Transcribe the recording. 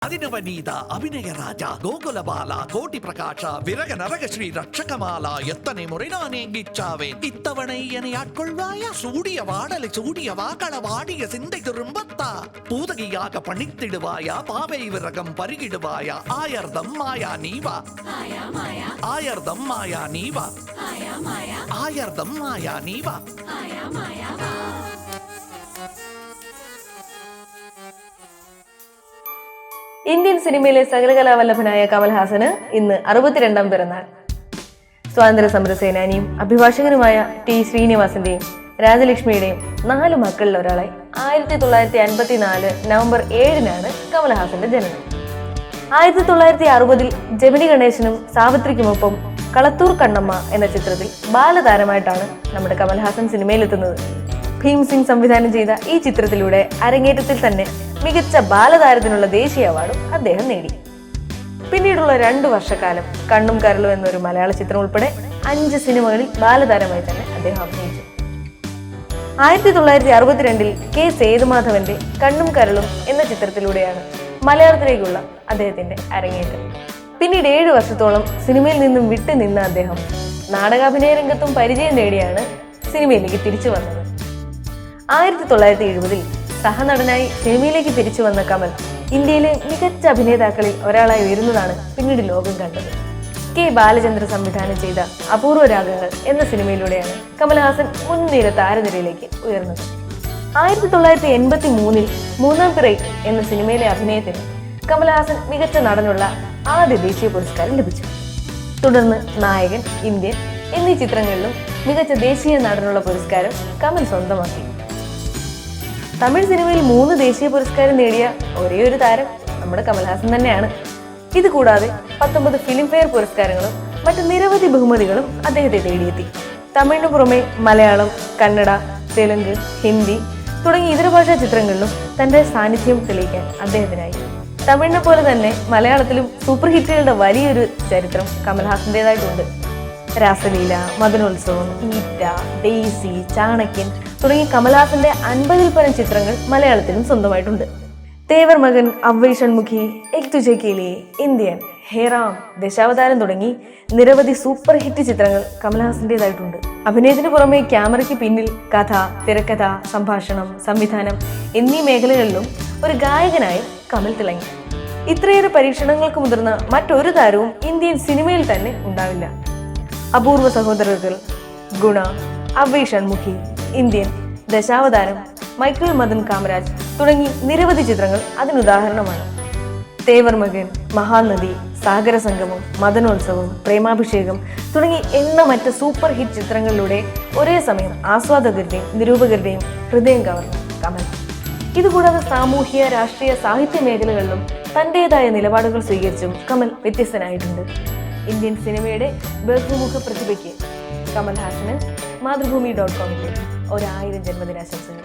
ಅದಿನವನೀತ ಅಭಿನಯ ರಾಜ ಗೋಕುಲ ಬಾಲ ಕೋಟಿ ಪ್ರಕಾಶ ವಿರಗ ನರಗ ಶ್ರೀ ರಕ್ಷಕಮಾಲ ಎತ್ತನೆ ಮುறை ನಾನೇ ಗಿಚ್ಚಾವೆ ಇತ್ತವಣை என்னை ஆட்கொள்வாயா சூடிய வாடலை சூடிய வாக்கள வாடிய சிந்தை திரும்பத்தா பூதகியாக பணித்திடுவாயா பாவை விரகம் பருகிடுவாயா ஆயர்தம் மாயா நீவா ஆயர்தம் மாயா நீவா ஆயர்தம் மாயா நீவா ഇന്ത്യൻ സിനിമയിലെ സകലകലാവല്ലഭനായ കമൽഹാസന് ഇന്ന് 62ാം പിറന്നാൾ. സ്വാതന്ത്ര്യ സമര സേനാനിയും അഭിഭാഷകനുമായ ടി ശ്രീനിവാസന്റെയും രാജലക്ഷ്മിയുടെയും 4 മക്കളിൽ ഒരാളായി 1954 നവംബർ 7-നാണ് കമൽഹാസന്റെ ജനനം. 1960-ൽ ജമിനി ഗണേശനും സാവിത്രിക്കുമൊപ്പം കളത്തൂർ കണ്ണമ്മ എന്ന ചിത്രത്തിൽ ബാലതാരമായിട്ടാണ് നമ്മുടെ കമൽഹാസൻ സിനിമയിലെത്തുന്നത്. ഭീം സിംഗ് സംവിധാനം ചെയ്ത ഈ ചിത്രത്തിലൂടെ അരങ്ങേറ്റത്തിൽ തന്നെ മികച്ച ബാലതാരത്തിനുള്ള ദേശീയ അവാർഡും അദ്ദേഹം നേടി. പിന്നീടുള്ള 2 വർഷക്കാലം കണ്ണും കരളും എന്നൊരു മലയാള ചിത്രം ഉൾപ്പെടെ 5 സിനിമകളിൽ ബാലതാരമായി തന്നെ അദ്ദേഹം അഭിനയിച്ചു. 1962-ൽ കെ സേതുമാധവന്റെ കണ്ണും കരളും എന്ന ചിത്രത്തിലൂടെയാണ് മലയാളത്തിലേക്കുള്ള അദ്ദേഹത്തിന്റെ അരങ്ങേറ്റം. പിന്നീട് 7 വർഷത്തോളം സിനിമയിൽ നിന്നും വിട്ടുനിന്ന അദ്ദേഹം നാടകാഭിനയ രംഗത്തും പരിചയം നേടിയാണ് സിനിമയിലേക്ക് തിരിച്ചു വന്നത്. 1970-ൽ സഹനടനായി സിനിമയിലേക്ക് തിരിച്ചു വന്ന കമൽ ഇന്ത്യയിലെ മികച്ച അഭിനേതാക്കളിൽ ഒരാളായി ഉയരുന്നതാണ് പിന്നീട് ലോകം കണ്ടത്. കെ ബാലചന്ദ്ര സംവിധാനം ചെയ്ത അപൂർവ രാഗങ്ങൾ എന്ന സിനിമയിലൂടെയാണ് കമൽഹാസൻ മുൻനിര താരനിരയിലേക്ക് ഉയർന്നത്. 1983-ൽ മൂന്നാം പിറൈ എന്ന സിനിമയിലെ അഭിനയത്തിന് കമൽഹാസൻ മികച്ച നടനുള്ള ആദ്യ ദേശീയ പുരസ്കാരം ലഭിച്ചു. തുടർന്ന് നായകൻ, ഇന്ത്യൻ എന്നീ ചിത്രങ്ങളിലും മികച്ച ദേശീയ നടനുള്ള പുരസ്കാരം കമൽ സ്വന്തമാക്കി. തമിഴ് സിനിമയിൽ 3 ദേശീയ പുരസ്കാരം നേടിയ ഒരേയൊരു താരം നമ്മുടെ കമൽഹാസൻ തന്നെയാണ്. ഇത് കൂടാതെ 19 ഫിലിംഫെയർ പുരസ്കാരങ്ങളും മറ്റ് നിരവധി ബഹുമതികളും അദ്ദേഹത്തെ തേടിയെത്തി. തമിഴിന് പുറമെ മലയാളം, കന്നഡ, തെലുങ്ക്, ഹിന്ദി തുടങ്ങിയ ഇതര ഭാഷാ ചിത്രങ്ങളിലും തന്റെ സാന്നിധ്യം തെളിയിക്കാൻ അദ്ദേഹത്തിനായി. തമിഴിനെ പോലെ തന്നെ മലയാളത്തിലും സൂപ്പർ ഹിറ്റുകളുടെ വലിയൊരു ചരിത്രം കമൽഹാസന്റേതായിട്ടുണ്ട്. രാസലീല, മദനോത്സവം, ഈറ്റ, ഡെയ്സി, ചാണക്യൻ തുടങ്ങി കമൽഹാസന്റെ 50-ൽ പരം ചിത്രങ്ങൾ മലയാളത്തിലും സ്വന്തമായിട്ടുണ്ട്. തേവർ മകൻ, അവ്വൈ ഷൺമുഖി, എക് തുജെ കെ ലിയെ, ഇന്ത്യൻ, ഹേറാം, ദശാവതാരം തുടങ്ങി നിരവധി സൂപ്പർ ഹിറ്റ് ചിത്രങ്ങൾ കമൽഹാസന്റേതായിട്ടുണ്ട്. അഭിനയത്തിന് പുറമെ ക്യാമറയ്ക്ക് പിന്നിൽ കഥ, തിരക്കഥ, സംഭാഷണം, സംവിധാനം എന്നീ മേഖലകളിലും ഒരു ഗായകനായി കമൽ തിളങ്ങി. ഇത്രയേറെ പരീക്ഷണങ്ങൾക്ക് മുതിർന്ന മറ്റൊരു താരവും ഇന്ത്യൻ സിനിമയിൽ തന്നെ ഉണ്ടാവില്ല. അപൂർവ സഹോദരകൾ, ഗുണ, അവ്വൈ ഷൺമുഖി, ഇന്ത്യൻ, ദശാവതാരം, മൈക്കിൾ മദൻ കാമരാജ് തുടങ്ങി നിരവധി ചിത്രങ്ങൾ അതിനുദാഹരണമാണ്. തേവർ മകൻ, മഹാനദി, സാഗര സംഗമം, മദനോത്സവം, പ്രേമാഭിഷേകം തുടങ്ങി എണ്ണമറ്റ സൂപ്പർ ഹിറ്റ് ചിത്രങ്ങളിലൂടെ ഒരേ സമയം ആസ്വാദകരുടെയും നിരൂപകരുടെയും ഹൃദയം കവർന്ന കമൽ. ഇതുകൂടാതെ സാമൂഹ്യ, രാഷ്ട്രീയ, സാഹിത്യ മേഖലകളിലും തന്റേതായ നിലപാടുകൾ സ്വീകരിച്ചും കമൽ വ്യത്യസ്തനായിട്ടുണ്ട്. ഇന്ത്യൻ സിനിമയുടെ ബഹുമുഖ പ്രതിഭയ്ക്ക് കമൽഹാസന് മാതൃഭൂമി.com 1000 ജന്മദിനാശംസകൾ.